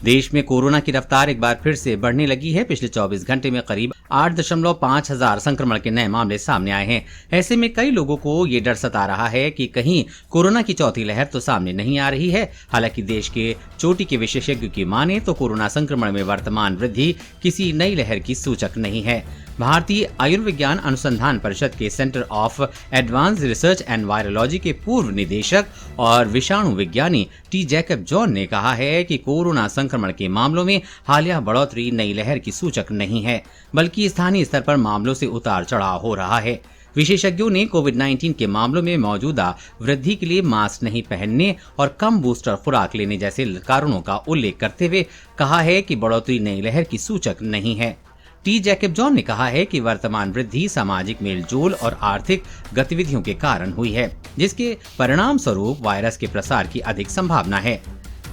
देश में कोरोना की रफ्तार एक बार फिर से बढ़ने लगी है। पिछले 24 घंटे में करीब 8.5 हजार संक्रमण के नए मामले सामने आए हैं। ऐसे में कई लोगों को ये डर सता रहा है कि कहीं कोरोना की चौथी लहर तो सामने नहीं आ रही है। हालांकि देश के चोटी के विशेषज्ञों की माने तो कोरोना संक्रमण में वर्तमान वृद्धि किसी नई लहर की सूचक नहीं है। भारतीय आयुर्विज्ञान अनुसंधान परिषद के centre of advance research and virology के पूर्व निदेशक और विषाणु विज्ञानी टी जैकब जॉन ने कहा है कि कोरोना संक्रमण के मामलों में हालिया बढ़ोतरी नई लहर की सूचक नहीं है, बल्कि स्थानीय स्तर पर मामलों से उतार चढ़ाव हो रहा है। विशेषज्ञों ने कोविड-19 के मामलों में मौजूदा वृद्धि के लिए मास्क नहीं पहनने और कम बूस्टर खुराक लेने जैसे कारणों का उल्लेख करते हुए कहा है कि बढ़ोतरी नई लहर की सूचक नहीं है। टी जैकब जॉन ने कहा है कि वर्तमान वृद्धि सामाजिक मेलजोल और आर्थिक गतिविधियों के कारण हुई है, जिसके परिणाम स्वरूप वायरस के प्रसार की अधिक संभावना है।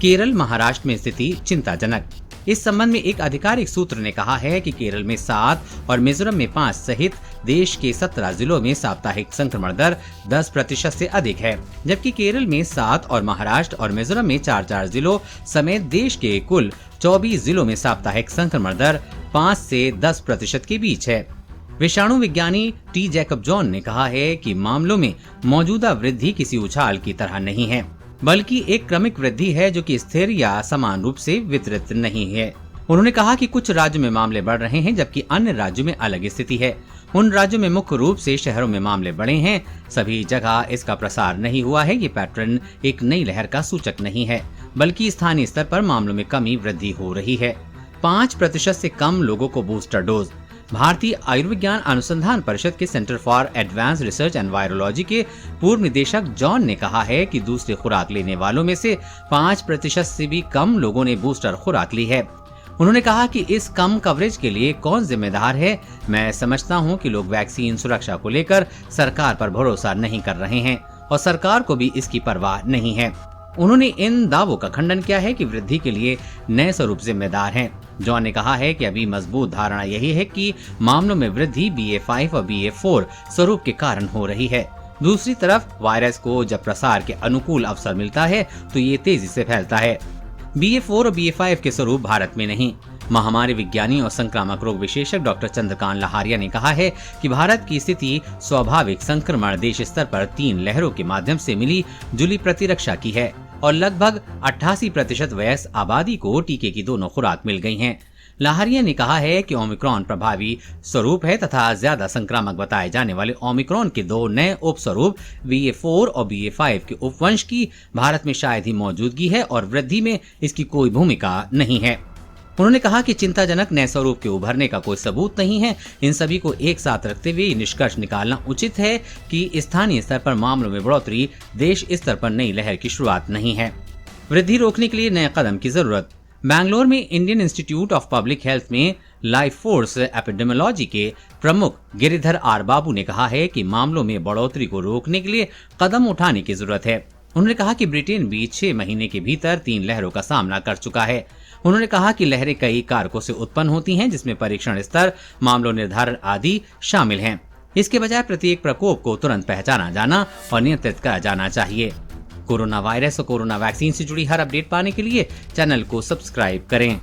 केरल महाराष्ट्र में स्थिति चिंताजनक। इस संबंध में एक आधिकारिक सूत्र ने कहा है कि केरल में 7 और मिजोरम में 5 सहित देश के 17 जिलों में साप्ताहिक संक्रमण दर 10% से अधिक है, जबकि केरल में 7 और महाराष्ट्र और मिजोरम में 4 जिलों समेत देश के कुल 24 जिलों में साप्ताहिक संक्रमण दर 5 से 10% के बीच है। विषाणु विज्ञानी टी जैकब जॉन ने कहा है कि मामलों में मौजूदा वृद्धि किसी उछाल की तरह नहीं है, बल्कि एक क्रमिक वृद्धि है जो कि स्थिर या समान रूप से वितरित नहीं है। उन्होंने कहा कि कुछ राज्यों में मामले बढ़ रहे हैं, जबकि अन्य राज्यों में अलग स्थिति है। उन राज्यों में मुख्य रूप से शहरों में मामले बढ़े हैं। सभी जगह इसका प्रसार नहीं हुआ है। ये पैटर्न एक नई लहर का सूचक नहीं है, बल्कि स्थानीय स्तर पर मामलों में कमी वृद्धि हो रही है। 5% से कम लोगों को बूस्टर डोज। भारतीय आयुर्विज्ञान अनुसंधान परिषद के centre for advance research and virology के पूर्व निदेशक जॉन ने कहा है कि दूसरी खुराक लेने वालों में से 5% से भी कम लोगों ने बूस्टर खुराक ली है। उन्होंने कहा कि इस कम कवरेज के लिए कौन जिम्मेदार है। मैं समझता हूं कि लोग वैक्सीन सुरक्षा को लेकर सरकार पर भरोसा नहीं कर रहे हैं और सरकार को भी इसकी परवाह नहीं है। उन्होंने इन दावों का खंडन किया है कि वृद्धि के लिए नए स्वरूप जिम्मेदार हैं। जॉन ने कहा है कि अभी मजबूत धारणा यही है कि मामलों में वृद्धि BA.5 और BA.4 स्वरूप के कारण हो रही है। दूसरी तरफ वायरस को जब प्रसार के अनुकूल अवसर मिलता है तो ये तेजी से फैलता है। BA.4 और BA.5 के स्वरूप भारत में नहीं। महामारी विज्ञानी और संक्रामक रोग विशेषज्ञ डॉक्टर चंद्रकांत लहारिया ने कहा है कि भारत की स्थिति स्वाभाविक संक्रमण देश स्तर पर 3 लहरों के माध्यम से मिली जुली प्रतिरक्षा की है और लगभग 88% वयस्क आबादी को टीके की दोनों खुराक मिल गई हैं। लहारिया ने कहा है कि ओमिक्रॉन प्रभावी स्वरूप है तथा ज्यादा संक्रामक बताए जाने वाले ओमिक्रॉन के 2 नए उपस्वरूप BA.4 और BA.5 के उपवंश की भारत में शायद ही मौजूदगी है और वृद्धि में इसकी कोई भूमिका नहीं है। उन्होंने कहा कि चिंताजनक नए स्वरूप के उभरने का कोई सबूत नहीं है। इन सभी को एक साथ रखते हुए निष्कर्ष निकालना उचित है कि स्थानीय स्तर पर मामलों में बढ़ोतरी देश स्तर पर नई लहर की शुरुआत नहीं है। वृद्धि रोकने के लिए नए कदम की जरूरत। बैंगलोर में Indian institute of public health में लाइफ फोर्स एपिडेमियोलॉजी के प्रमुख गिरिधर आर बाबू ने कहा है कि मामलों में बढ़ोतरी को रोकने के लिए कदम उठाने की जरूरत है। उन्होंने कहा कि ब्रिटेन भी 6 महीने के भीतर 3 लहरों का सामना कर चुका है। उन्होंने कहा कि लहरें कई कारकों से उत्पन्न होती हैं, जिसमें परीक्षण स्तर, मामलों निर्धारण आदि शामिल हैं। इसके बजाय प्रत्येक प्रकोप को तुरंत पहचाना जाना और नियंत्रित करा जाना चाहिए। कोरोना वायरस और कोरोना वैक्सीन से जुड़ी हर अपडेट पाने के लिए चैनल को सब्सक्राइब करें।